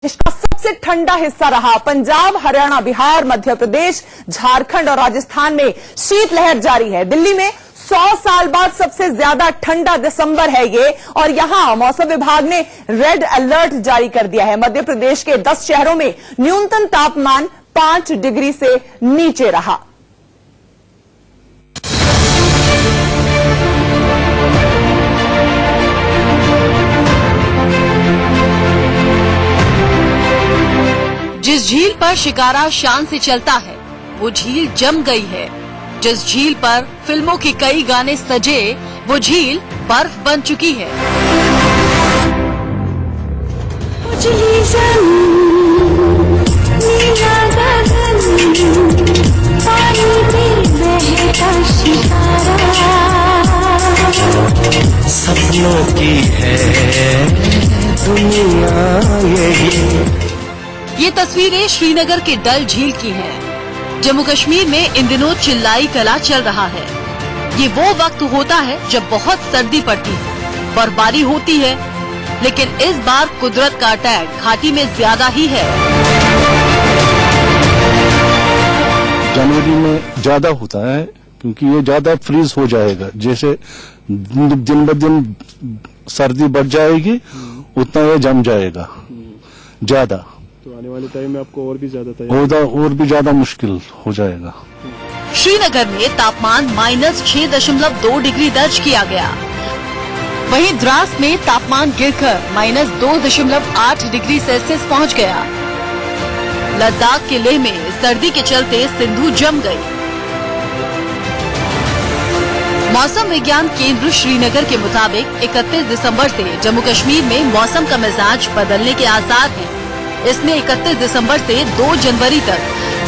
देश का सबसे ठंडा हिस्सा रहा। पंजाब, हरियाणा, बिहार, मध्य प्रदेश, झारखंड और राजस्थान में शीतलहर जारी है। दिल्ली में 100 साल बाद सबसे ज्यादा ठंडा दिसंबर है ये, और यहां मौसम विभाग ने रेड अलर्ट जारी कर दिया है। मध्य प्रदेश के 10 शहरों में न्यूनतम तापमान 5 डिग्री से नीचे रहा। जिस झील पर शिकारा शान से चलता है वो झील जम गई है। जिस झील पर फिल्मों के कई गाने सजे वो झील बर्फ बन चुकी है। सपनों की है दुनिया ये तस्वीरें श्रीनगर के डल झील की हैं। जम्मू कश्मीर में इन दिनों चिल्लाई कला चल रहा है। ये वो वक्त होता है जब बहुत सर्दी पड़ती है, बर्फबारी होती है, लेकिन इस बार कुदरत का अटैक घाटी में ज्यादा ही है। जनवरी में ज्यादा होता है क्योंकि ये ज्यादा फ्रीज हो जाएगा। जैसे दिन ब दिन सर्दी बढ़ जाएगी उतना ये जम जाएगा ज्यादा। तो आने वाले टाइम में आपको और भी ज्यादा मुश्किल हो जाएगा। श्रीनगर में तापमान -6.2 डिग्री दर्ज किया गया। वहीं द्रास में तापमान गिरकर -2.8 डिग्री सेल्सियस पहुंच गया। लद्दाख के लेह में सर्दी के चलते सिंधु जम गई। मौसम विज्ञान केंद्र श्रीनगर के मुताबिक 31 दिसंबर से जम्मू कश्मीर में मौसम का मिजाज बदलने के आसार हैं। इसमें 31 दिसंबर से 2 जनवरी तक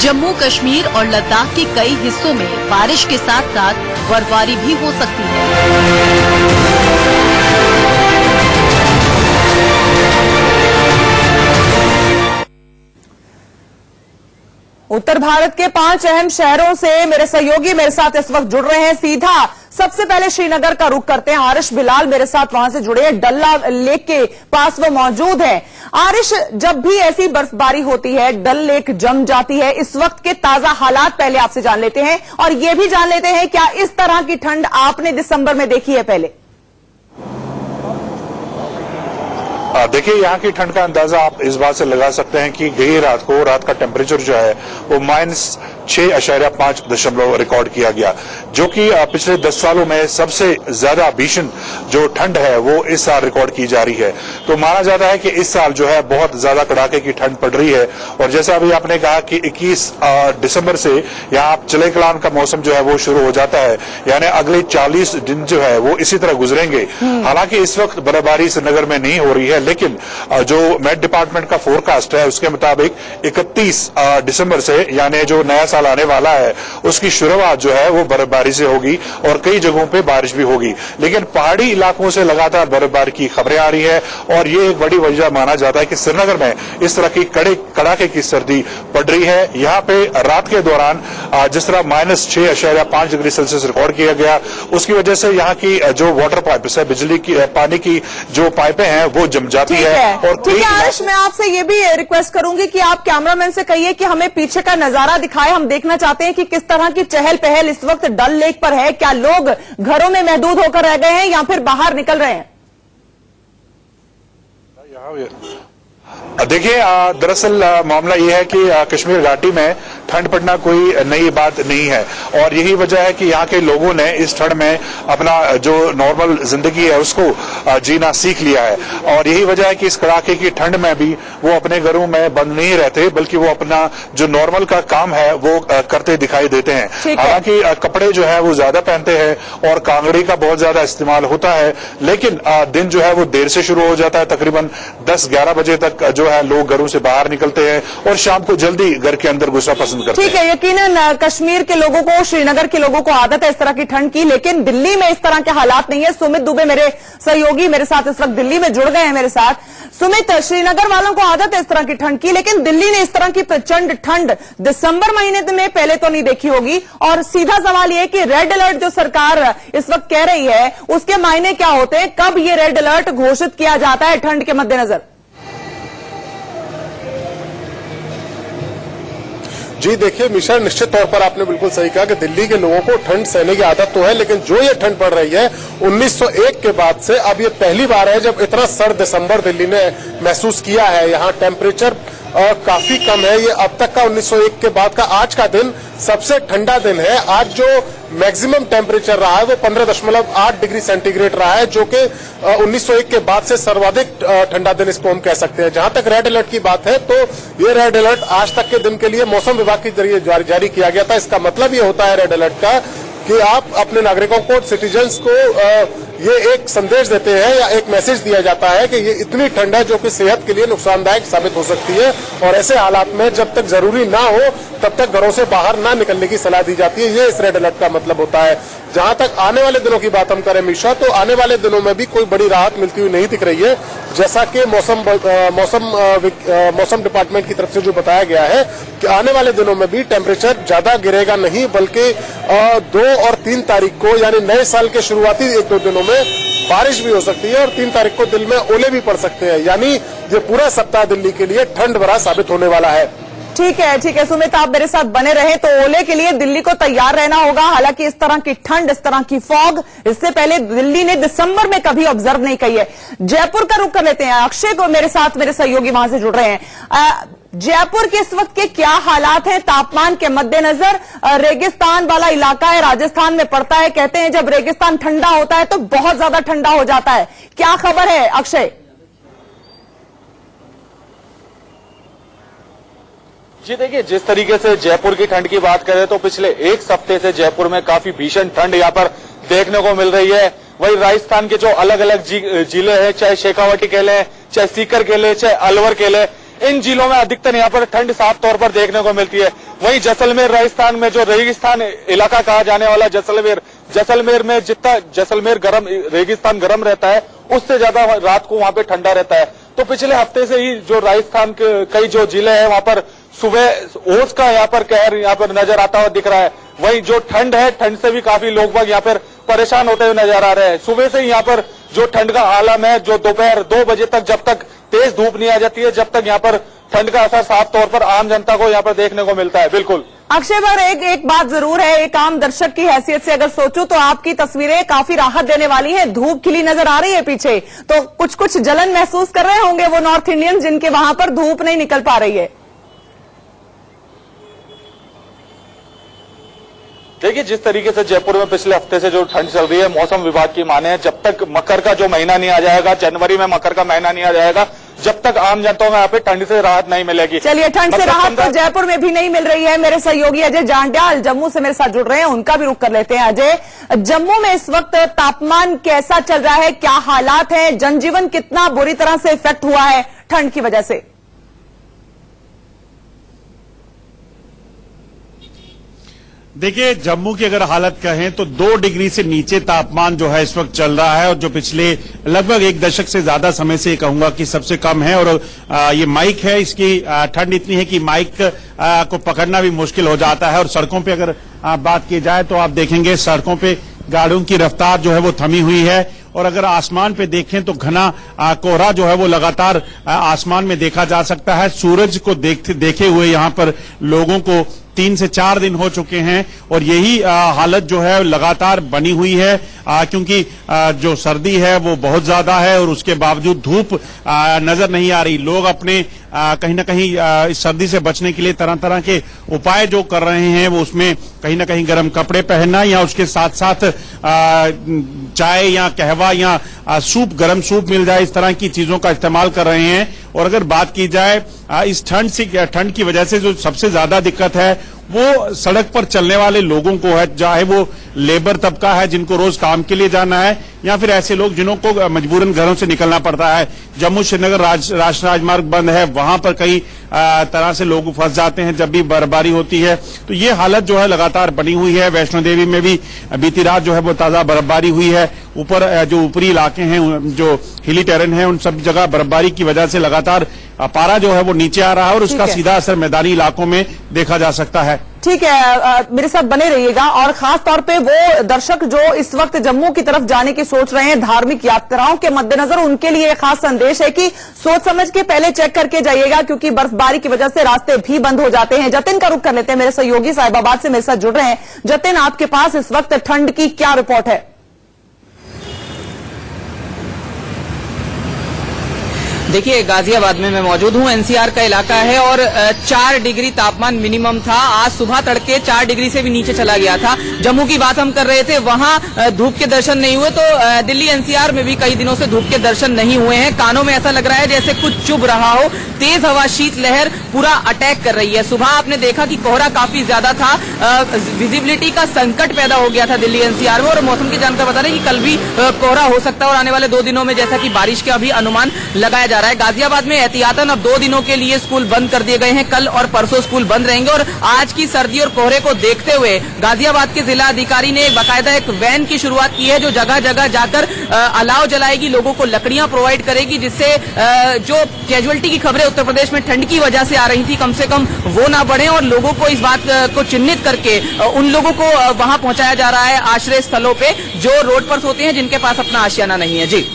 जम्मू कश्मीर और लद्दाख के कई हिस्सों में बारिश के साथ साथ बर्फबारी भी हो सकती है। उत्तर भारत के 5 अहम शहरों से मेरे सहयोगी मेरे साथ इस वक्त जुड़ रहे हैं। सीधा सबसे पहले श्रीनगर का रुख करते हैं। आरिश बिलाल मेरे साथ वहां से जुड़े हैं, डल लेक के पास वो मौजूद है। आरिश, जब भी ऐसी बर्फबारी होती है डल लेक जम जाती है, इस वक्त के ताजा हालात पहले आपसे जान लेते हैं और ये भी जान लेते हैं क्या इस तरह की ठंड आपने दिसंबर में देखी है पहले? देखिए, यहाँ की ठंड का अंदाजा आप इस बात से लगा सकते हैं कि गई रात का टेम्परेचर जो है वो -6.5 रिकॉर्ड किया गया, जो कि पिछले 10 सालों में सबसे ज्यादा भीषण जो ठंड है वो इस साल रिकॉर्ड की जा रही है। तो माना जाता है कि इस साल जो है बहुत ज्यादा कड़ाके की ठंड पड़ रही है। और जैसा अभी आपने कहा कि 21 दिसंबर से यहाँ चिले कलान का मौसम जो है वो शुरू हो जाता है, यानी अगले 40 दिन जो है वो इसी तरह गुजरेंगे। हालांकि इस वक्त बर्फबारी श्रीनगर में नहीं हो रही है, लेकिन जो मेट डिपार्टमेंट का फोरकास्ट है उसके मुताबिक 31 दिसंबर से यानी जो नया साल आने वाला है उसकी शुरुआत जो है वो बर्फबारी से होगी और कई जगहों पे बारिश भी होगी। लेकिन पहाड़ी इलाकों से लगातार बर्फबारी की खबरें आ रही है और ये एक बड़ी वजह माना जाता है कि श्रीनगर में इस तरह की कड़ाके की सर्दी पड़ रही है। यहाँ पे रात के दौरान जिस तरह -6.5 डिग्री सेल्सियस रिकॉर्ड किया गया, उसकी वजह से यहाँ की जो वाटर पाइप है, बिजली की पानी की जो पाइपें हैं वो जम जाती है। और ठीक है आरिश, मैं आपसे ये भी रिक्वेस्ट करूंगी कि आप कैमरामैन से कहिए कि हमें पीछे का नजारा दिखाए। हम देखना चाहते हैं कि किस तरह की चहल पहल इस वक्त डल लेक पर है। क्या लोग घरों में महदूद होकर रह गए हैं या फिर बाहर निकल रहे हैं? देखिए, दरअसल मामला यह है कि कश्मीर घाटी में ठंड पड़ना कोई नई बात नहीं है और यही वजह है कि यहाँ के लोगों ने इस ठंड में अपना जो नॉर्मल जिंदगी है उसको जीना सीख लिया है। और यही वजह है कि इस कड़ाके की ठंड में भी वो अपने घरों में बंद नहीं रहते, बल्कि वो अपना जो नॉर्मल का काम है वो करते दिखाई देते हैं। हालांकि कपड़े जो है वो ज्यादा पहनते हैं और कांगड़ी का बहुत ज्यादा इस्तेमाल होता है, लेकिन दिन जो है वो देर से शुरू हो जाता है। तकरीबन 10-11 बजे तक जो है लोग घरों से बाहर निकलते हैं और शाम को जल्दी घर के अंदर घुसना पसंद करते हैं। ठीक है, यकीनन कश्मीर के लोगों को, श्रीनगर के लोगों को आदत है इस तरह की ठंड की, लेकिन दिल्ली में इस तरह के हालात नहीं है। सुमित दुबे मेरे सहयोगी मेरे साथ इस वक्त दिल्ली में जुड़ गए हैं मेरे साथ। सुमित, श्रीनगर वालों को आदत है इस तरह की ठंड की, लेकिन दिल्ली ने इस तरह की प्रचंड ठंड दिसंबर महीने में पहले तो नहीं देखी होगी। और सीधा सवाल यह कि रेड अलर्ट जो सरकार इस वक्त कह रही है उसके मायने क्या होते हैं? कब ये रेड अलर्ट घोषित किया जाता है ठंड के मद्देनजर? जी देखिए मिशा, निश्चित तौर पर आपने बिल्कुल सही कहा कि दिल्ली के लोगों को ठंड सहने की आदत तो है, लेकिन जो ये ठंड पड़ रही है 1901 के बाद से अब ये पहली बार है जब इतना सर्द दिसंबर दिल्ली ने महसूस किया है। यहाँ टेम्परेचर काफी कम है। ये अब तक का 1901 के बाद का आज का दिन सबसे ठंडा दिन है। आज जो मैक्सिमम टेम्परेचर रहा है वो 15.8 डिग्री सेंटीग्रेड रहा है, जो कि 1901 के बाद से सर्वाधिक ठंडा दिन इसको हम कह सकते हैं। जहां तक रेड अलर्ट की बात है तो ये रेड अलर्ट आज तक के दिन के लिए मौसम विभाग के जरिए जारी किया गया था। इसका मतलब ये होता है रेड अलर्ट का कि आप अपने नागरिकों को, सिटीजन्स को ये एक संदेश देते हैं या एक मैसेज दिया जाता है कि ये इतनी ठंड है जो कि सेहत के लिए नुकसानदायक साबित हो सकती है, और ऐसे हालात में जब तक जरूरी ना हो तब तक घरों से बाहर ना निकलने की सलाह दी जाती है। ये इस रेड अलर्ट का मतलब होता है। जहां तक आने वाले दिनों की बात हम करें मीशा, तो आने वाले दिनों में भी कोई बड़ी राहत मिलती हुई नहीं दिख रही है। जैसा कि मौसम डिपार्टमेंट की तरफ से जो बताया गया है कि आने वाले दिनों में भी टेम्परेचर ज्यादा गिरेगा नहीं, बल्कि 2 और 3 तारीख को यानी नए साल के शुरुआती 1-2 दिनों में बारिश भी हो सकती है और 3 तारीख को दिल्ली में ओले भी पड़ सकते हैं। यानी ये पूरा सप्ताह दिल्ली के लिए ठंड भरा साबित होने वाला है। ठीक है सुमित, आप मेरे साथ बने रहे। तो ओले के लिए दिल्ली को तैयार रहना होगा। हालांकि इस तरह की ठंड, इस तरह की फॉग इससे पहले दिल्ली ने दिसंबर में कभी ऑब्जर्व नहीं की है। जयपुर का रुख कर लेते हैं। अक्षय को मेरे साथ, मेरे सहयोगी वहां से जुड़ रहे हैं। जयपुर के इस वक्त के क्या हालात हैं तापमान के मद्देनजर? रेगिस्तान वाला इलाका है, राजस्थान में पड़ता है। कहते हैं जब रेगिस्तान ठंडा होता है तो बहुत ज्यादा ठंडा हो जाता है। क्या खबर है अक्षय? जी देखिए, जिस तरीके से जयपुर की ठंड की बात करें तो पिछले 1 हफ्ते से जयपुर में काफी भीषण ठंड यहाँ पर देखने को मिल रही है। वही राजस्थान के जो अलग अलग जिले हैं, चाहे शेखावाटी कह लें, चाहे सीकर कह लें, चाहे अलवर कह लें, इन जिलों में अधिकतर यहाँ पर ठंड साफ तौर पर देखने को मिलती है। वहीं जैसलमेर राजस्थान में जो रेगिस्तान इलाका कहा जाने वाला जैसलमेर में जितना जैसलमेर गर्म, रेगिस्तान गर्म रहता है, उससे ज्यादा रात को वहां पे ठंडा रहता है। तो पिछले हफ्ते से ही जो राजस्थान के कई जो जिले हैं वहां पर सुबह ओस का यहाँ पर कहर यहाँ पर नजर आता हुआ दिख रहा है। वहीं जो ठंड है, ठंड से भी काफी लोग बाग यहाँ पर परेशान होते हुए नजर आ रहे हैं। सुबह से ही यहाँ पर जो ठंड का आलम है, जो दोपहर 2 बजे तक जब तक तेज धूप नहीं आ जाती है, जब तक यहाँ पर ठंड का असर साफ तौर पर आम जनता को यहाँ पर देखने को मिलता है। बिल्कुल अक्षय पर एक बात जरूर है, एक आम दर्शक की हैसियत से अगर सोचूं तो आपकी तस्वीरें काफी राहत देने वाली हैं। धूप खिली नजर आ रही है पीछे, तो कुछ जलन महसूस कर रहे होंगे वो नॉर्थ इंडियन जिनके वहां पर धूप नहीं निकल पा रही है। देखिए, जिस तरीके से जयपुर में पिछले हफ्ते से जो ठंड चल रही है, मौसम विभाग की माने जब तक मकर का जो महीना नहीं आ जाएगा, जनवरी में मकर का महीना नहीं आ जाएगा, जब तक आम जनता को यहाँ पे ठंड से राहत नहीं मिलेगी। चलिए, ठंड से राहत तो जयपुर में भी नहीं मिल रही है। मेरे सहयोगी अजय जांड्याल जम्मू से मेरे साथ जुड़ रहे हैं, उनका भी रुख कर लेते हैं। अजय, जम्मू में इस वक्त तापमान कैसा चल रहा है, क्या हालात है, जनजीवन कितना बुरी तरह से इफेक्ट हुआ है ठंड की वजह से? देखिए, जम्मू की अगर हालत कहें तो 2 डिग्री से नीचे तापमान जो है इस वक्त चल रहा है, और जो पिछले लगभग 1 दशक से ज्यादा समय से कहूंगा कि सबसे कम है। और ये माइक है, इसकी ठंड इतनी है कि माइक को पकड़ना भी मुश्किल हो जाता है। और सड़कों पे अगर बात की जाए तो आप देखेंगे सड़कों पे गाड़ियों की रफ्तार जो है वो थमी हुई है। और अगर आसमान पे देखें तो घना कोहरा जो है वो लगातार आसमान में देखा जा सकता है। सूरज को देखे हुए यहाँ पर लोगों को 3 से 4 दिन हो चुके हैं, और यही हालत जो है लगातार बनी हुई है, क्योंकि जो सर्दी है वो बहुत ज्यादा है और उसके बावजूद धूप नजर नहीं आ रही। लोग अपने कहीं ना कहीं इस सर्दी से बचने के लिए तरह तरह के उपाय जो कर रहे हैं, वो उसमें कहीं ना कहीं गर्म कपड़े पहनना या उसके साथ साथ चाय या कहवा या सूप, गर्म सूप मिल जाए, इस तरह की चीजों का इस्तेमाल कर रहे हैं। और अगर बात की जाए इस ठंड की वजह से जो सबसे ज्यादा दिक्कत है वो सड़क पर चलने वाले लोगों को है, चाहे वो लेबर तबका है जिनको रोज काम के लिए जाना है, या फिर ऐसे लोग जिन्हों को मजबूरन घरों से निकलना पड़ता है। जम्मू श्रीनगर राष्ट्रीय राजमार्ग बंद है, वहां पर कई तरह से लोग फंस जाते हैं जब भी बर्फबारी होती है। तो ये हालत जो है लगातार बनी हुई है। वैष्णो देवी में भी बीती रात जो है वो ताजा बर्फबारी हुई है। ऊपर जो ऊपरी इलाके हैं, जो हिली टेरेन है, उन सब जगह बर्फबारी की वजह से लगातार पारा जो है वो नीचे आ रहा है, और उसका सीधा असर मैदानी इलाकों में देखा जा सकता है। ठीक है, मेरे साथ बने रहिएगा। और खास तौर पे वो दर्शक जो इस वक्त जम्मू की तरफ जाने की सोच रहे हैं धार्मिक यात्राओं के मद्देनजर, उनके लिए एक खास संदेश है कि सोच समझ के पहले चेक करके जाइएगा, क्योंकि बर्फबारी की वजह से रास्ते भी बंद हो जाते हैं। जतिन का रुख कर लेते हैं, मेरे सहयोगी साहिबाबाद से मेरे साथ जुड़ रहे हैं। जतिन, आपके पास इस वक्त ठंड की क्या रिपोर्ट है? देखिए, गाजियाबाद में मैं मौजूद हूं। एनसीआर का इलाका है और 4 डिग्री तापमान मिनिमम था। आज सुबह तड़के 4 डिग्री से भी नीचे चला गया था। जम्मू की बात हम कर रहे थे, वहां धूप के दर्शन नहीं हुए, तो दिल्ली एनसीआर में भी कई दिनों से धूप के दर्शन नहीं हुए हैं। कानों में ऐसा लग रहा है जैसे कुछ चुभ रहा हो। तेज हवा, शीतलहर पूरा अटैक कर रही है। सुबह आपने देखा कि कोहरा काफी ज्यादा था, विजिबिलिटी का संकट पैदा हो गया था दिल्ली एनसीआर में। और मौसम की जानकारी बता रहे कि कल भी कोहरा हो सकता है और आने वाले 2 दिनों में जैसा कि बारिश का भी अनुमान लगाया जा रहा है। गाजियाबाद में एहतियातन अब 2 दिनों के लिए स्कूल बंद कर दिए गए हैं। कल और परसों स्कूल बंद रहेंगे। और आज की सर्दी और कोहरे को देखते हुए गाजियाबाद के जिला अधिकारी ने बाकायदा एक वैन की शुरुआत की है, जो जगह जगह जाकर अलाव जलाएगी, लोगों को लकड़ियां प्रोवाइड करेगी, जिससे जो कैजुअलिटी की खबरें उत्तर प्रदेश में ठंड की वजह से आ रही थी, कम से कम वो ना बढ़े। और लोगों को इस बात को चिन्हित करके उन लोगों को वहां पहुंचाया जा रहा है आश्रय स्थलों पे, जो रोड पर सोते हैं, जिनके पास अपना आशियाना नहीं है। जी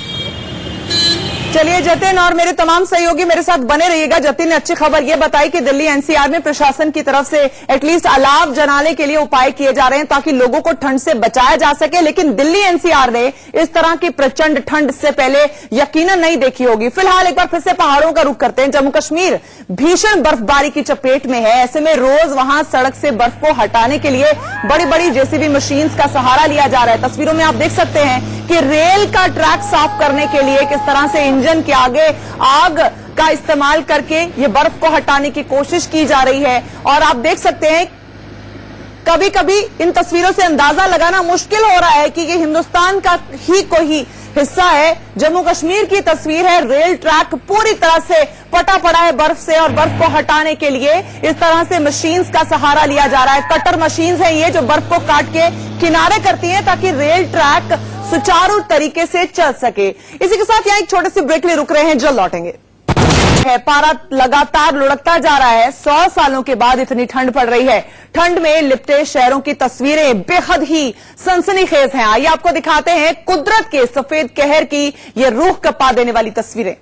चलिए जतिन और मेरे तमाम सहयोगी मेरे साथ बने रहिएगा। जतिन ने अच्छी खबर यह बताई कि दिल्ली एनसीआर में प्रशासन की तरफ से एटलीस्ट अलाव जलाने के लिए उपाय किए जा रहे हैं ताकि लोगों को ठंड से बचाया जा सके। लेकिन दिल्ली एनसीआर ने इस तरह की प्रचंड ठंड से पहले यकीनन नहीं देखी होगी। फिलहाल एक बार फिर से पहाड़ों का रुख करते हैं। जम्मू कश्मीर भीषण बर्फबारी की चपेट में है। ऐसे में रोज वहां सड़क से बर्फ को हटाने के लिए बड़ी बड़ी जेसीबी मशीन्स का सहारा लिया जा रहा है। तस्वीरों में आप देख सकते हैं कि रेल का ट्रैक साफ करने के लिए किस तरह से इंजन के आगे आग का इस्तेमाल करके ये बर्फ को हटाने की कोशिश की जा रही है। और आप देख सकते हैं कभी कभी इन तस्वीरों से अंदाजा लगाना मुश्किल हो रहा है कि ये हिंदुस्तान का ही कोई हिस्सा है। जम्मू कश्मीर की तस्वीर है। रेल ट्रैक पूरी तरह से पटा पड़ा है बर्फ से और बर्फ को हटाने के लिए इस तरह से मशीन्स का सहारा लिया जा रहा है। कटर मशीन्स है ये, जो बर्फ को काट के किनारे करती है ताकि रेल ट्रैक सुचारू तरीके से चल सके। इसी के साथ यहाँ एक छोटे से ब्रेक लिए रुक रहे हैं, जल्द लौटेंगे। पारा लगातार लुढ़कता जा रहा है। 100 सालों के बाद इतनी ठंड पड़ रही है। ठंड में लिपटे शहरों की तस्वीरें बेहद ही सनसनीखेज हैं। आइए आपको दिखाते हैं कुदरत के सफेद कहर की ये रूह कपा देने वाली तस्वीरें।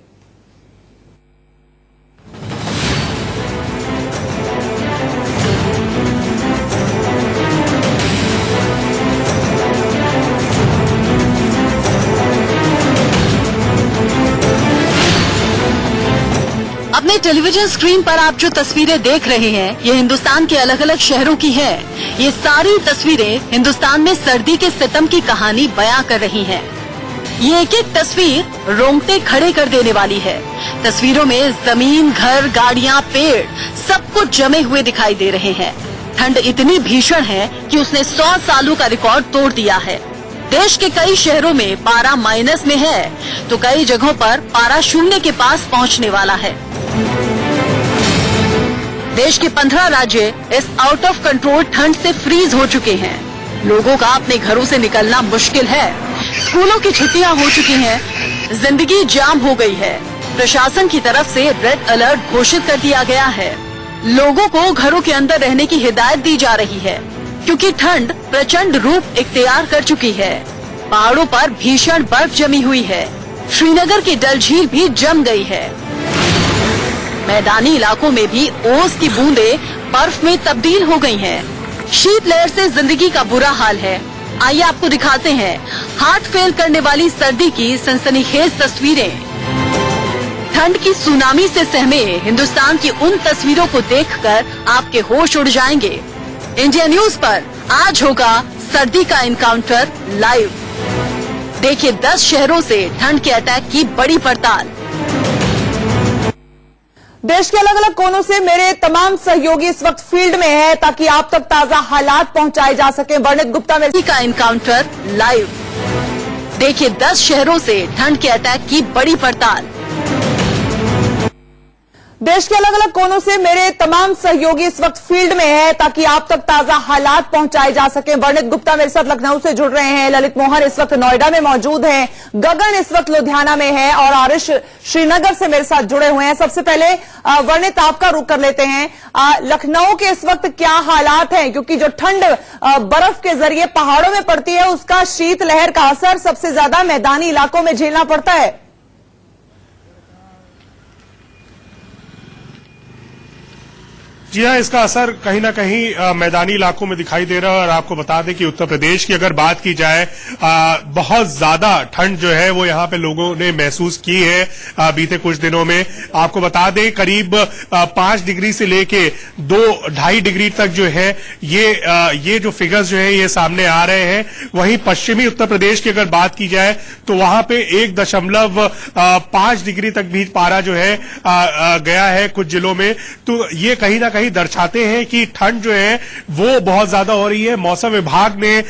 अपने टेलीविजन स्क्रीन पर आप जो तस्वीरें देख रहे हैं, ये हिंदुस्तान के अलग अलग शहरों की हैं। ये सारी तस्वीरें हिंदुस्तान में सर्दी के सितम की कहानी बयां कर रही हैं। ये एक एक तस्वीर रोंगटे खड़े कर देने वाली है। तस्वीरों में जमीन, घर, गाड़ियां, पेड़ सब कुछ जमे हुए दिखाई दे रहे हैं। ठंड इतनी भीषण है कि उसने 100 सालों का रिकॉर्ड तोड़ दिया है। देश के कई शहरों में पारा माइनस में है, तो कई जगहों पर पारा 0 के पास पहुंचने वाला है। देश के 15 राज्य इस आउट ऑफ कंट्रोल ठंड से फ्रीज हो चुके हैं। लोगों का अपने घरों से निकलना मुश्किल है। स्कूलों की छुट्टियां हो चुकी हैं, जिंदगी जाम हो गई है। प्रशासन की तरफ से रेड अलर्ट घोषित कर दिया गया है। लोगों को घरों के अंदर रहने की हिदायत दी जा रही है, क्योंकि ठंड प्रचंड रूप इख्तियार कर चुकी है। पहाड़ों पर भीषण बर्फ जमी हुई है। श्रीनगर की डल झील भी जम गई है। मैदानी इलाकों में भी ओस की बूंदें बर्फ में तब्दील हो गई हैं। शीतलहर से जिंदगी का बुरा हाल है। आइए आपको दिखाते हैं हार्ट फेल करने वाली सर्दी की सनसनीखेज तस्वीरें। ठंड की सुनामी से सहमे हिंदुस्तान की उन तस्वीरों को देखकर आपके होश उड़ जाएंगे। इंडिया न्यूज पर आज होगा सर्दी का इनकाउंटर लाइव। देखिए 10 शहरों से ठंड के अटैक की बड़ी पड़ताल। देश के अलग अलग कोनों से मेरे तमाम सहयोगी इस वक्त फील्ड में है ताकि आप तक ताजा हालात पहुंचाए जा सके। वर्णित गुप्ता में का इनकाउंटर लाइव। देखिए 10 शहरों से ठंड के अटैक की बड़ी पड़ताल। देश के अलग अलग कोनों से मेरे तमाम सहयोगी इस वक्त फील्ड में हैं ताकि आप तक ताजा हालात पहुंचाए जा सके। वर्णित गुप्ता मेरे साथ लखनऊ से जुड़ रहे हैं, ललित मोहन इस वक्त नोएडा में मौजूद हैं, गगन इस वक्त लुधियाना में है और आरिश श्रीनगर से मेरे साथ जुड़े हुए हैं। सबसे पहले वर्णित आपका रुख कर लेते हैं, लखनऊ के इस वक्त क्या हालात हैं, क्योंकि जो ठंड बर्फ के जरिए पहाड़ों में पड़ती है उसका शीतलहर का असर सबसे ज्यादा मैदानी इलाकों में झेलना पड़ता है। जी हाँ, इसका असर कहीं ना कहीं मैदानी इलाकों में दिखाई दे रहा है। और आपको बता दें कि उत्तर प्रदेश की अगर बात की जाए, बहुत ज्यादा ठंड जो है वो यहाँ पे लोगों ने महसूस की है बीते कुछ दिनों में। आपको बता दें करीब 5 डिग्री से लेके 2-2.5 डिग्री तक जो है ये जो फिगर्स जो है ये सामने आ रहे हैं। वहीं पश्चिमी उत्तर प्रदेश की अगर बात की जाए तो वहां पे 1.5 डिग्री तक भी पारा जो है गया है कुछ जिलों में। तो ये कहीं ना कहीं दर्शाते हैं कि ठंड जो है वो बहुत ज्यादा हो रही है। मौसम विभाग ने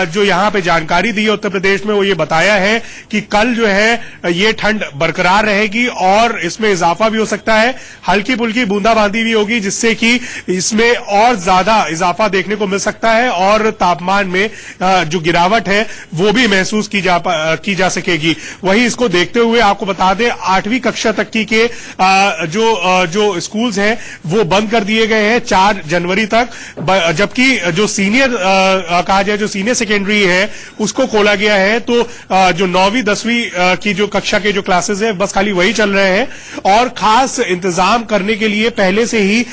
जो यहां पे जानकारी दी है उत्तर प्रदेश में, वो ये बताया है कि कल जो है ये ठंड बरकरार रहेगी और इसमें इजाफा भी हो सकता है, हल्की फुल्की बूंदाबांदी भी होगी, जिससे कि इसमें और ज्यादा इजाफा देखने को मिल सकता है और तापमान में जो गिरावट है वो भी महसूस की जा सकेगी। वहीं इसको देखते हुए आपको बता दें 8वीं कक्षा तक की के जो स्कूल्स हैं वो बंद कर दिए गए हैं 4 जनवरी तक, जबकि जो सीनियर कहा जाए जो सीनियर सेकेंडरी है उसको खोला गया है। तो जो 9वीं 10वीं की जो कक्षा के जो क्लासेस है बस खाली वही चल रहे हैं। और खास इंतजाम करने के लिए पहले से ही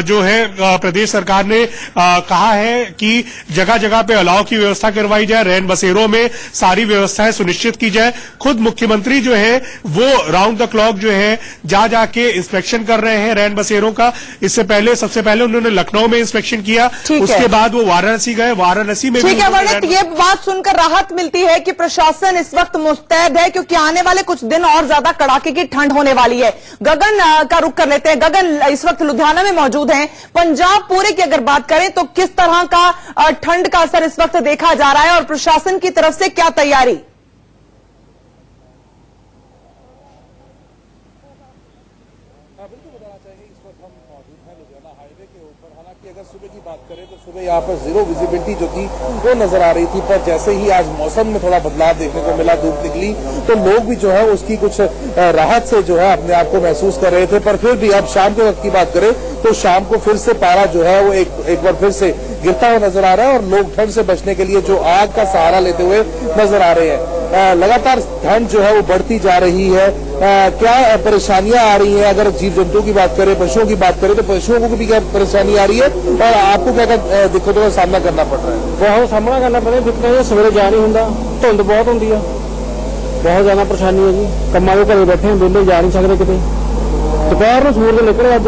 जो है प्रदेश सरकार ने कहा है कि जगह जगह पे अलाव की व्यवस्था करवाई जाए, रैन बसेरों में सारी व्यवस्थाएं सुनिश्चित की जाए। खुद मुख्यमंत्री जो है वो राउंड द क्लॉक जो है जाके इंस्पेक्शन कर रहे हैं रैन बसेरों का। इससे पहले सबसे पहले उन्होंने लखनऊ में इंस्पेक्शन किया, उसके बाद वो वाराणसी गए, वाराणसी में ठीक है वर्णित, ये बात सुनकर राहत मिलती है कि प्रशासन इस वक्त मुस्तैद है, क्योंकि आने वाले कुछ दिन और ज्यादा कड़ाके की ठंड होने वाली है। गगन का रुख कर लेते हैं, गगन इस वक्त लुधियाना में मौजूद हैं। पंजाब पूरे की अगर बात करें तो किस तरह का ठंड का असर इस वक्त देखा जा रहा है और प्रशासन की तरफ से क्या तैयारी? अगर सुबह की बात करें तो सुबह यहाँ पर जीरो विजिबिलिटी जो थी वो नजर आ रही थी, पर जैसे ही आज मौसम में थोड़ा बदलाव देखने को मिला, धूप निकली, तो लोग भी जो है उसकी कुछ राहत से जो है अपने आप को महसूस कर रहे थे। पर फिर भी अब शाम के वक्त की बात करें तो शाम को फिर से पारा जो है वो एक बार फिर से गिरता हुआ नजर आ रहा है और लोग ठंड से बचने के लिए जो आग का सहारा लेते हुए नजर आ रहे हैं। लगातार ठंड जो है वो बढ़ती जा रही है। क्या परेशानियां आ रही हैं? अगर जीव जंतुओं की बात करें, पशुओं की बात करें, तो पशुओं को भी क्या परेशानी आ रही है और आपको क्या क्या दिक्कतों का सामना करना पड़ रहा है? बहुत सामना करना पड़ रहा है। सवेरे जा नहीं होंगे, धुंध बहुत होंगी है, बहुत ज्यादा परेशानी है जी। कम्मा के घरे बैठे वेले जा नहीं सकते कितने, दोपहर में सूरज निकले अज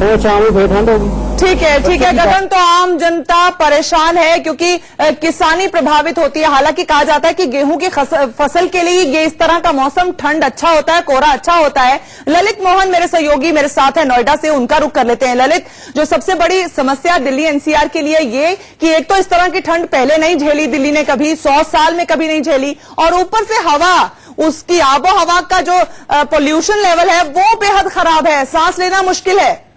और शाम में फिर ठंड होगी। ठीक है गगन, तो आम जनता परेशान है क्योंकि किसानी प्रभावित होती है। हालांकि कहा जाता है कि गेहूं की फसल के लिए ये इस तरह का मौसम ठंड अच्छा होता है, कोहरा अच्छा होता है। ललित मोहन मेरे सहयोगी मेरे साथ है नोएडा से, उनका रुख कर लेते हैं। ललित, जो सबसे बड़ी समस्या दिल्ली एनसीआर के लिए ये कि एक तो इस तरह की ठंड पहले नहीं झेली दिल्ली ने, कभी 100 साल में कभी नहीं झेली, और ऊपर से हवा, उसकी आबो हवा का जो पोल्यूशन लेवल है वो बेहद खराब है, सांस लेना मुश्किल है।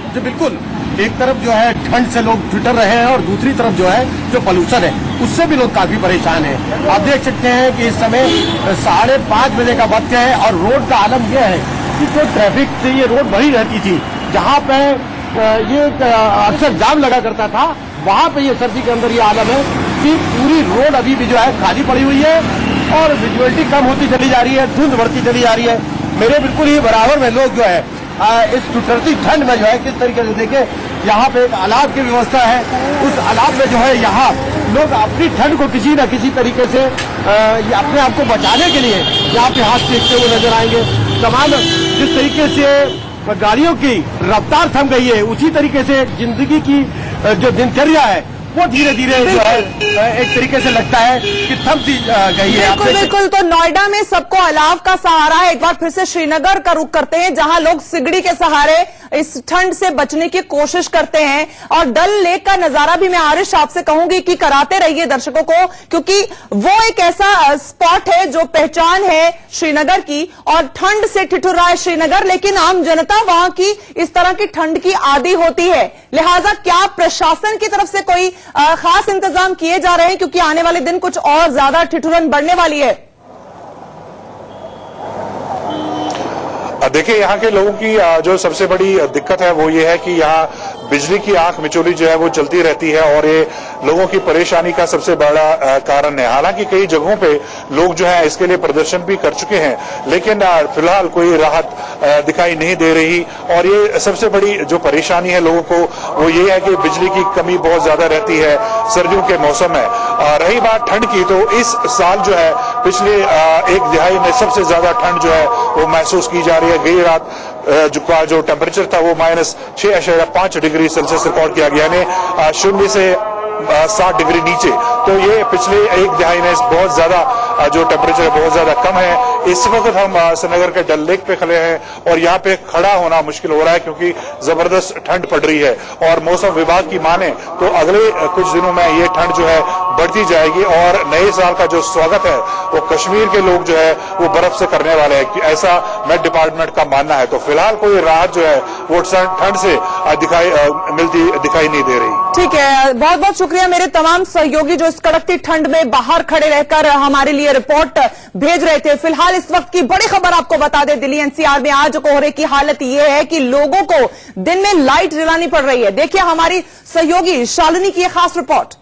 जी बिल्कुल, एक तरफ जो है ठंड से लोग ठिठुर रहे हैं और दूसरी तरफ जो है जो पोल्यूशन है उससे भी लोग काफी परेशान हैं। आप देख सकते हैं कि इस समय 5:30 बजे का वक्त है और रोड का आलम यह है कि जो ट्रैफिक से ये रोड भरी रहती थी, जहाँ पे ये अक्सर जाम लगा करता था, वहाँ पे ये सर्दी के अंदर ये आलम है कि पूरी रोड अभी भी जो है खाली पड़ी हुई है और विजुअलिटी कम होती चली जा रही है, धुंध बढ़ती चली जा रही है। मेरे बिल्कुल ही बराबर में लोग जो है इस ठिठुरती ठंड में जो है किस तरीके से देखे, यहाँ पे एक अलाव की व्यवस्था है, उस अलाव में जो है यहाँ लोग अपनी ठंड को किसी न किसी तरीके से अपने आप को बचाने के लिए यहाँ पे हाथ सेकते हुए नजर आएंगे। तमाम जिस तरीके से गाड़ियों की रफ्तार थम गई है, उसी तरीके से जिंदगी की जो दिनचर्या है वो धीरे धीरे जो है एक तरीके से लगता है कि थम सी गई है। बिल्कुल बिल्कुल। तो नोएडा में सबको अलाव का सहारा है। एक बार फिर से श्रीनगर का रुख करते हैं, जहां लोग सिगड़ी के सहारे इस ठंड से बचने की कोशिश करते हैं। और डल लेक का नजारा भी मैं आरिश आपसे कहूंगी कि कराते रहिए दर्शकों को, क्योंकि वो एक ऐसा स्पॉट है जो पहचान है श्रीनगर की। और ठंड से ठिठुर रहा है श्रीनगर, लेकिन आम जनता वहां की इस तरह की ठंड की आदी होती है। लिहाजा क्या प्रशासन की तरफ से कोई खास इंतजाम किए जा रहे हैं, क्योंकि आने वाले दिन कुछ और ज्यादा ठिठुरन बढ़ने वाली है? देखिए, यहाँ के लोगों की जो सबसे बड़ी दिक्कत है वो ये है कि यहाँ बिजली की आंख मिचौली जो है वो चलती रहती है, और ये लोगों की परेशानी का सबसे बड़ा कारण है। हालांकि कई जगहों पे लोग जो है इसके लिए प्रदर्शन भी कर चुके हैं, लेकिन फिलहाल कोई राहत दिखाई नहीं दे रही। और ये सबसे बड़ी जो परेशानी है लोगों को वो ये है कि बिजली की कमी बहुत ज्यादा रहती है सर्दियों के मौसम में। रही बात ठंड की, तो इस साल जो है पिछले एक दिहाई में सबसे ज्यादा ठंड जो है वो महसूस की जा रही है। गई रात जो टेम्परेचर था वो -6.5 डिग्री सेल्सियस रिकॉर्ड किया गया, यानी 0 से 7 डिग्री नीचे। तो ये पिछले एक दिहाई में बहुत ज्यादा जो टेम्परेचर है बहुत ज्यादा कम है। इस वक्त हम श्रीनगर के डल लेक पे खड़े हैं और यहाँ पे खड़ा होना मुश्किल हो रहा है, क्योंकि जबरदस्त ठंड पड़ रही है। और मौसम विभाग की माने तो अगले कुछ दिनों में ये ठंड जो है बढ़ती जाएगी, और नए साल का जो स्वागत है वो कश्मीर के लोग जो है वो बर्फ से करने वाले हैं, ऐसा मेट डिपार्टमेंट का मानना है। तो फिलहाल कोई राहत जो है वो ठंड से दिखाई नहीं दे रही। ठीक है, बहुत बहुत शुक्रिया मेरे तमाम सहयोगी जो इस कड़कती ठंड में बाहर खड़े रहकर हमारे लिए रिपोर्ट भेज रहे थे। फिलहाल इस वक्त की बड़ी खबर आपको बता दें, दिल्ली एनसीआर में आज कोहरे की हालत ये है कि लोगों को दिन में लाइट जलानी पड़ रही है। देखिए हमारी सहयोगी शालिनी की खास रिपोर्ट।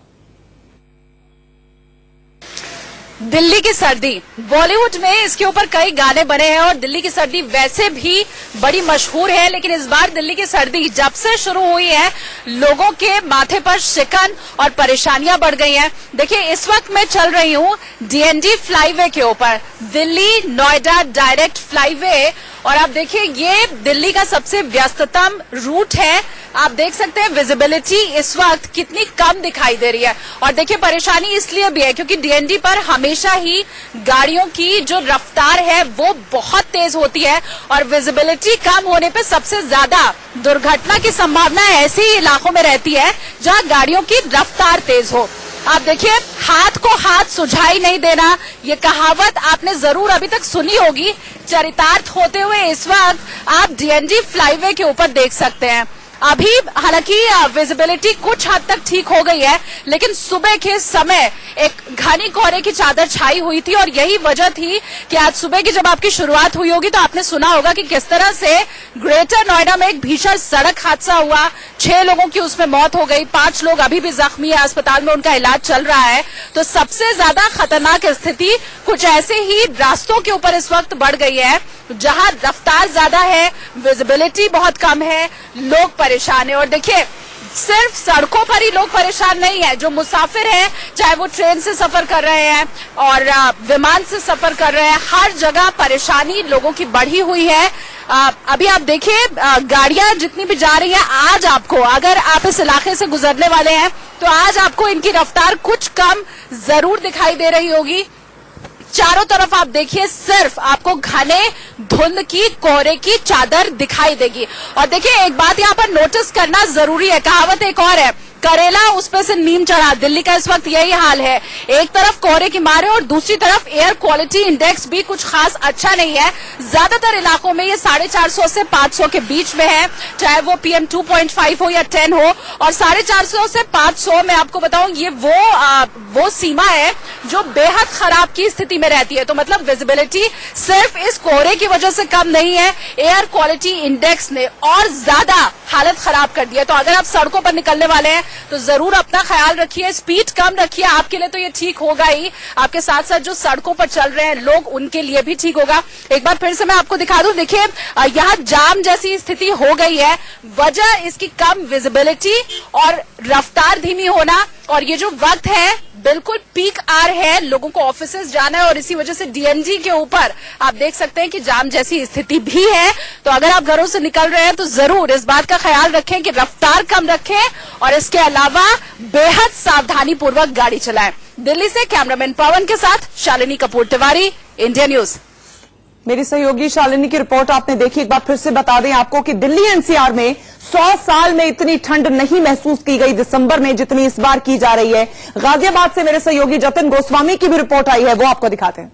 दिल्ली की सर्दी, बॉलीवुड में इसके ऊपर कई गाने बने हैं और दिल्ली की सर्दी वैसे भी बड़ी मशहूर है, लेकिन इस बार दिल्ली की सर्दी जब से शुरू हुई है लोगों के माथे पर शिकन और परेशानियां बढ़ गई हैं। देखिए इस वक्त मैं चल रही हूं डीएनडी फ्लाईवे के ऊपर, दिल्ली नोएडा डायरेक्ट फ्लाईवे, और आप देखिए ये दिल्ली का सबसे व्यस्ततम रूट है। आप देख सकते हैं विजिबिलिटी इस वक्त कितनी कम दिखाई दे रही है। और देखिए परेशानी इसलिए भी है क्योंकि डीएनडी पर हमेशा ही गाड़ियों की जो रफ्तार है वो बहुत तेज होती है, और विजिबिलिटी कम होने पे सबसे ज्यादा दुर्घटना की संभावना ऐसे ही इलाकों में रहती है जहां गाड़ियों की रफ्तार तेज हो। आप देखिए हाथ को हाथ सुझाई नहीं देना, ये कहावत आपने जरूर अभी तक सुनी होगी, चरितार्थ होते हुए इस वक्त आप डीएनडी फ्लाईवे के ऊपर देख सकते हैं। अभी हालांकि विजिबिलिटी कुछ हद तक ठीक हो गई है, लेकिन सुबह के समय एक घनी कोहरे की चादर छाई हुई थी, और यही वजह थी कि आज सुबह की जब आपकी शुरुआत हुई होगी तो आपने सुना होगा कि किस तरह से ग्रेटर नोएडा में एक भीषण सड़क हादसा हुआ, 6 लोगों की उसमें मौत हो गई, 5 लोग अभी भी जख्मी है, अस्पताल में उनका इलाज चल रहा है। तो सबसे ज्यादा खतरनाक स्थिति कुछ ऐसे ही रास्तों के ऊपर इस वक्त बढ़ गई है जहां रफ्तार ज्यादा है, विजिबिलिटी बहुत कम है, लोग परेशान है। और देखिए सिर्फ सड़कों पर ही लोग परेशान नहीं है, जो मुसाफिर हैं चाहे वो ट्रेन से सफर कर रहे हैं और विमान से सफर कर रहे हैं, हर जगह परेशानी लोगों की बढ़ी हुई है। अभी आप देखिए गाड़ियां जितनी भी जा रही हैं, आज आपको अगर आप इस इलाके से गुजरने वाले हैं तो आज आपको इनकी रफ्तार कुछ कम जरूर दिखाई दे रही होगी। चारों तरफ आप देखिए सिर्फ आपको घने धुंध की कोहरे की चादर दिखाई देगी। और देखिए एक बात यहाँ पर नोटिस करना जरूरी है, कहावत एक और है, करेला उस पे से नीम चढ़ा। दिल्ली का इस वक्त यही हाल है, एक तरफ कोहरे की मार है और दूसरी तरफ एयर क्वालिटी इंडेक्स भी कुछ खास अच्छा नहीं है। ज्यादातर इलाकों में ये 450 से 500 के बीच में है, चाहे वो PM 2.5 हो या 10 हो। और 450 से 500 में आपको बताऊं ये वो सीमा है जो बेहद खराब की स्थिति में रहती है। तो मतलब विजिबिलिटी सिर्फ इस कोहरे की वजह से कम नहीं है, एयर क्वालिटी इंडेक्स ने और ज्यादा हालत खराब कर दी है। तो अगर आप सड़कों पर निकलने वाले हैं तो जरूर अपना ख्याल रखिए, स्पीड कम रखिए, आपके लिए तो ये ठीक होगा ही, आपके साथ साथ जो सड़कों पर चल रहे हैं लोग उनके लिए भी ठीक होगा। एक बार फिर से मैं आपको दिखा दूं, देखिए यहाँ जाम जैसी स्थिति हो गई है, वजह इसकी कम विजिबिलिटी और रफ्तार धीमी होना। और ये जो वक्त है बिल्कुल पीक आवर है, लोगों को ऑफिसेज जाना है और इसी वजह से डीएनजी के ऊपर आप देख सकते हैं कि जाम जैसी स्थिति भी है। तो अगर आप घरों से निकल रहे हैं तो जरूर इस बात का ख्याल रखें कि रफ्तार कम रखें और इसके अलावा बेहद सावधानी पूर्वक गाड़ी चलाएं। दिल्ली से कैमरामैन पवन के साथ शालिनी कपूर तिवारी, इंडिया न्यूज। मेरी सहयोगी शालिनी की रिपोर्ट आपने देखी। एक बार फिर से बता दें आपको कि दिल्ली एनसीआर में 100 साल में इतनी ठंड नहीं महसूस की गई दिसंबर में जितनी इस बार की जा रही है। गाजियाबाद से मेरे सहयोगी जतिन गोस्वामी की भी रिपोर्ट आई है, वो आपको दिखाते हैं।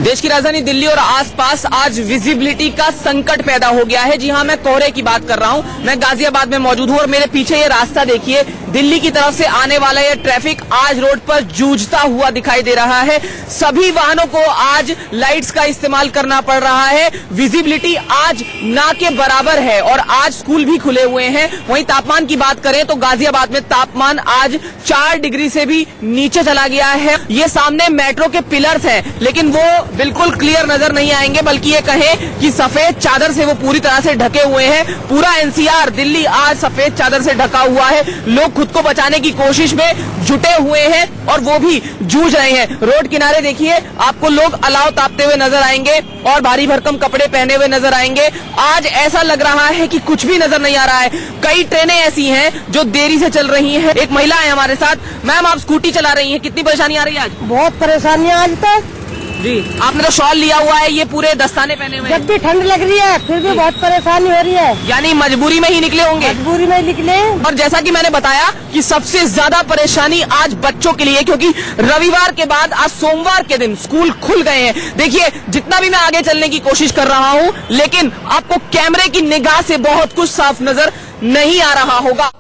देश की राजधानी दिल्ली और आसपास आज विजिबिलिटी का संकट पैदा हो गया है। जी हां, मैं कोहरे की बात कर रहा हूं। मैं गाजियाबाद में मौजूद हूं और मेरे पीछे ये रास्ता देखिए, दिल्ली की तरफ से आने वाला ये ट्रैफिक आज रोड पर जूझता हुआ दिखाई दे रहा है। सभी वाहनों को आज लाइट्स का इस्तेमाल करना पड़ रहा है। विजिबिलिटी आज ना के बराबर है और आज स्कूल भी खुले हुए हैं। वहीं तापमान की बात करें तो गाजियाबाद में तापमान आज 4 डिग्री से भी नीचे चला गया है। ये सामने मेट्रो के पिलर्स हैं, लेकिन वो बिल्कुल क्लियर नजर नहीं आएंगे, बल्कि ये कहें कि सफेद चादर से वो पूरी तरह से ढके हुए हैं। पूरा एनसीआर दिल्ली आज सफेद चादर से ढका हुआ है। लोग खुद को बचाने की कोशिश में जुटे हुए हैं और वो भी जूझ रहे हैं। रोड किनारे देखिए, आपको लोग अलाव तापते हुए नजर आएंगे और भारी भरकम कपड़े पहने हुए नजर आएंगे। आज ऐसा लग रहा है कि कुछ भी नजर नहीं आ रहा है। कई ट्रेनें ऐसी हैं जो देरी से चल रही हैं। एक महिला है हमारे साथ। मैम, आप स्कूटी चला रही हैं, कितनी परेशानी आ रही है आज? बहुत परेशानी है आज तक जी। आपने तो शॉल लिया हुआ है, ये पूरे दस्ताने पहने हुए हैं। जब भी ठंड लग रही है फिर भी बहुत परेशानी हो रही है। यानी मजबूरी में ही निकले होंगे? मजबूरी में निकले। और जैसा कि मैंने बताया कि सबसे ज्यादा परेशानी आज बच्चों के लिए, क्योंकि रविवार के बाद आज सोमवार के दिन स्कूल खुल गए हैं। देखिए, जितना भी मैं आगे चलने की कोशिश कर रहा हूं, लेकिन आपको कैमरे की निगाह से बहुत कुछ साफ नजर नहीं आ रहा होगा।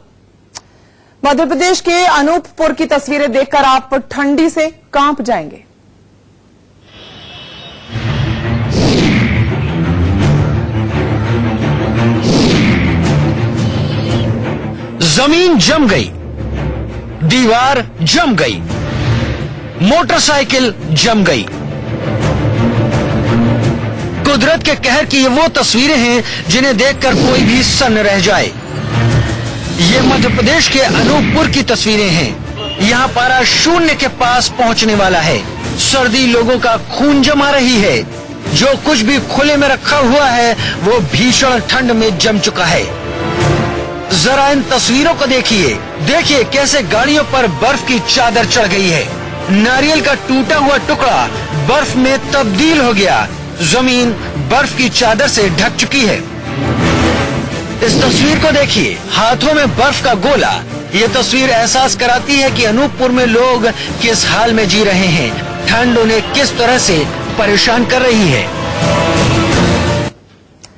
मध्य प्रदेश के अनूपपुर की तस्वीरें देखकर आप ठंडी से कांप जाएंगे। जमीन जम गई, दीवार जम गई, मोटरसाइकिल जम गई। कुदरत के कहर की ये वो तस्वीरें हैं जिन्हें देखकर कोई भी सन्न रह जाए। ये मध्य प्रदेश के अनूपपुर की तस्वीरें हैं। यहाँ पारा शून्य के पास पहुँचने वाला है। सर्दी लोगों का खून जमा रही है। जो कुछ भी खुले में रखा हुआ है वो भीषण ठंड में जम चुका है। जरा इन तस्वीरों को देखिए कैसे गाड़ियों पर बर्फ की चादर चढ़ गई है। नारियल का टूटा हुआ टुकड़ा बर्फ में तब्दील हो गया। जमीन बर्फ की चादर से ढक चुकी है। इस तस्वीर को देखिए, हाथों में बर्फ का गोला। ये तस्वीर एहसास कराती है कि अनूपपुर में लोग किस हाल में जी रहे हैं। ठंड उन्हें किस तरह से परेशान कर रही है।